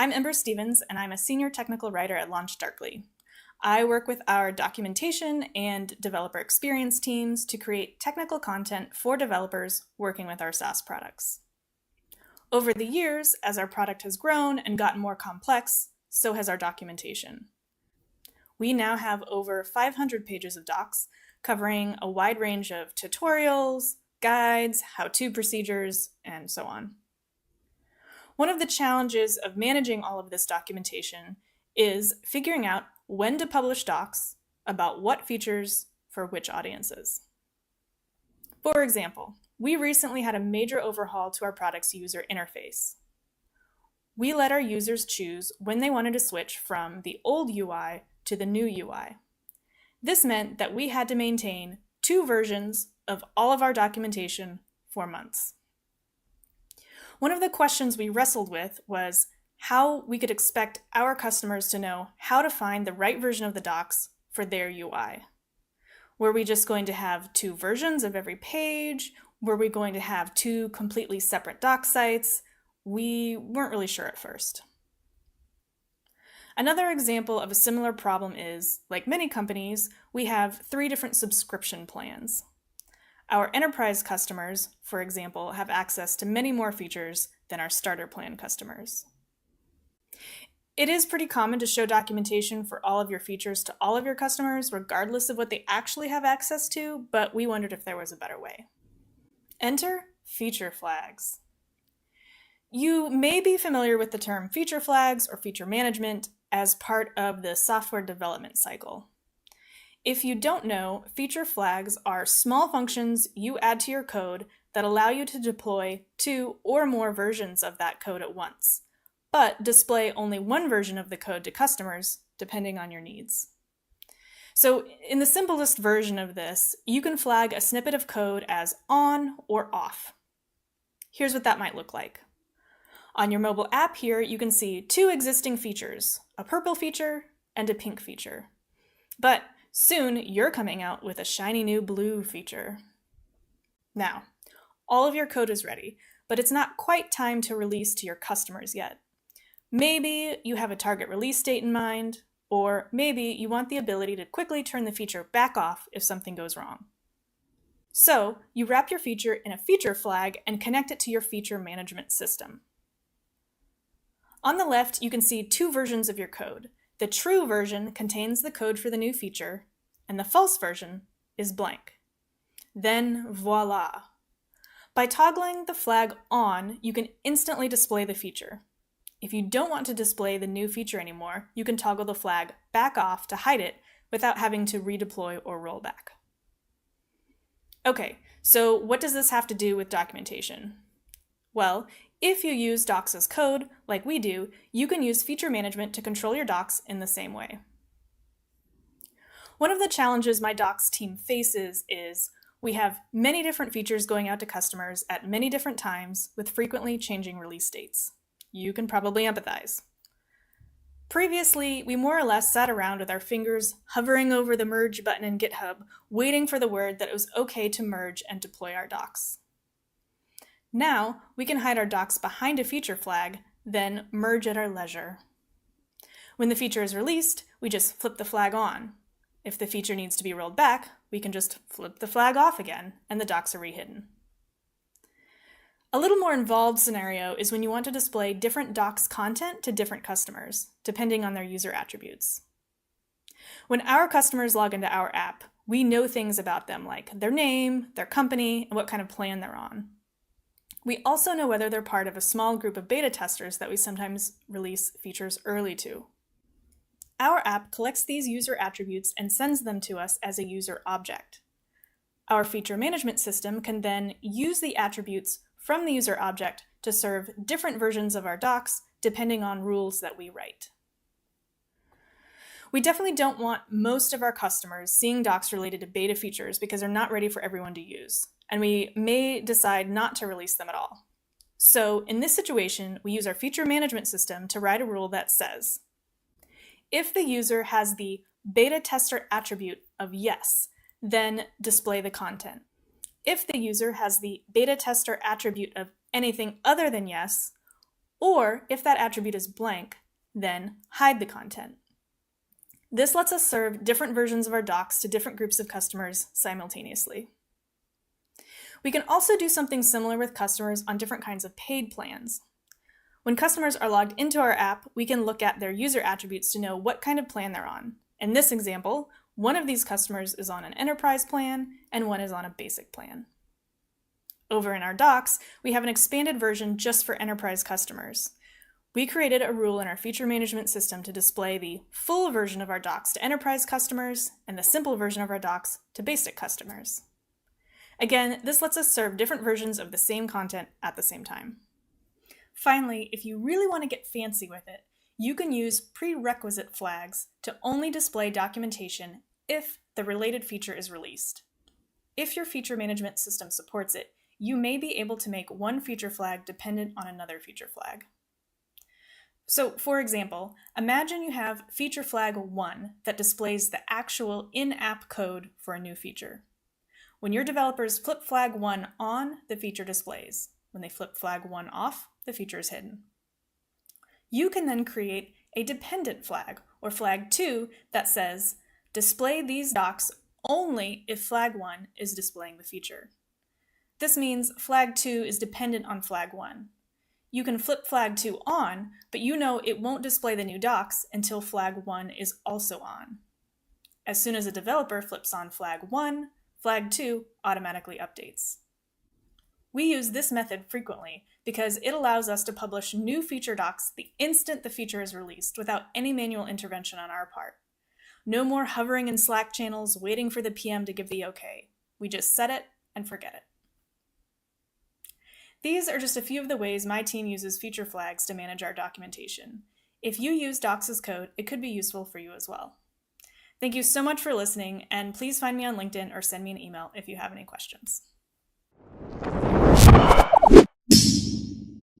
I'm Ember Stevens, and I'm a senior technical writer at LaunchDarkly. I work with our documentation and developer experience teams to create technical content for developers working with our SaaS products. Over the years, as our product has grown and gotten more complex, so has our documentation. We now have over 500 pages of docs covering a wide range of tutorials, guides, how-to procedures, and so on. One of the challenges of managing all of this documentation is figuring out when to publish docs about what features for which audiences. For example, we recently had a major overhaul to our product's user interface. We let our users choose when they wanted to switch from the old UI to the new UI. This meant that we had to maintain 2 versions of all of our documentation for months. One of the questions we wrestled with was how we could expect our customers to know how to find the right version of the docs for their UI. Were we just going to have 2 versions of every page? Were we going to have 2 completely separate doc sites? We weren't really sure at first. Another example of a similar problem is, like many companies, we have 3 different subscription plans. Our enterprise customers, for example, have access to many more features than our starter plan customers. It is pretty common to show documentation for all of your features to all of your customers, regardless of what they actually have access to, but we wondered if there was a better way. Enter feature flags. You may be familiar with the term feature flags or feature management as part of the software development cycle. If you don't know, feature flags are small functions you add to your code that allow you to deploy 2 or more versions of that code at once, but display only one version of the code to customers, depending on your needs. So in the simplest version of this, you can flag a snippet of code as on or off. Here's what that might look like. On your mobile app here, you can see 2 existing features, a purple feature and a pink feature. But soon, you're coming out with a shiny new blue feature. Now, all of your code is ready, but it's not quite time to release to your customers yet. Maybe you have a target release date in mind, or maybe you want the ability to quickly turn the feature back off if something goes wrong. So, you wrap your feature in a feature flag and connect it to your feature management system. On the left, you can see 2 versions of your code. The true version contains the code for the new feature, and the false version is blank. Then voila! By toggling the flag on, you can instantly display the feature. If you don't want to display the new feature anymore, you can toggle the flag back off to hide it without having to redeploy or roll back. Okay, so what does this have to do with documentation? Well, if you use docs as code, like we do, you can use feature management to control your docs in the same way. One of the challenges my docs team faces is we have many different features going out to customers at many different times with frequently changing release dates. You can probably empathize. Previously, we more or less sat around with our fingers hovering over the merge button in GitHub, waiting for the word that it was okay to merge and deploy our docs. Now, we can hide our docs behind a feature flag, then merge at our leisure. When the feature is released, we just flip the flag on. If the feature needs to be rolled back, we can just flip the flag off again, and the docs are rehidden. A little more involved scenario is when you want to display different docs content to different customers, depending on their user attributes. When our customers log into our app, we know things about them like their name, their company, and what kind of plan they're on. We also know whether they're part of a small group of beta testers that we sometimes release features early to. Our app collects these user attributes and sends them to us as a user object. Our feature management system can then use the attributes from the user object to serve different versions of our docs depending on rules that we write. We definitely don't want most of our customers seeing docs related to beta features because they're not ready for everyone to use, and we may decide not to release them at all. So in this situation, we use our feature management system to write a rule that says, if the user has the beta tester attribute of yes, then display the content. If the user has the beta tester attribute of anything other than yes, Or if that attribute is blank, then hide the content. This lets us serve different versions of our docs to different groups of customers simultaneously. We can also do something similar with customers on different kinds of paid plans. When customers are logged into our app, we can look at their user attributes to know what kind of plan they're on. In this example, one of these customers is on an enterprise plan and one is on a basic plan. Over in our docs, we have an expanded version just for enterprise customers. We created a rule in our feature management system to display the full version of our docs to enterprise customers and the simple version of our docs to basic customers. Again, this lets us serve different versions of the same content at the same time. Finally, if you really want to get fancy with it, you can use prerequisite flags to only display documentation if the related feature is released. If your feature management system supports it, you may be able to make one feature flag dependent on another feature flag. So, for example, imagine you have feature flag 1 that displays the actual in-app code for a new feature. When your developers flip flag 1 on, the feature displays. When they flip flag 1 off, the feature is hidden. You can then create a dependent flag, or flag 2, that says, display these docs only if flag 1 is displaying the feature. This means flag 2 is dependent on flag 1. You can flip flag 2 on, but you know it won't display the new docs until flag 1 is also on. As soon as a developer flips on flag 1, flag 2 automatically updates. We use this method frequently because it allows us to publish new feature docs the instant the feature is released without any manual intervention on our part. No more hovering in Slack channels waiting for the PM to give the okay. We just set it and forget it. These are just a few of the ways my team uses feature flags to manage our documentation. If you use Docs as code, it could be useful for you as well. Thank you so much for listening, and please find me on LinkedIn or send me an email if you have any questions.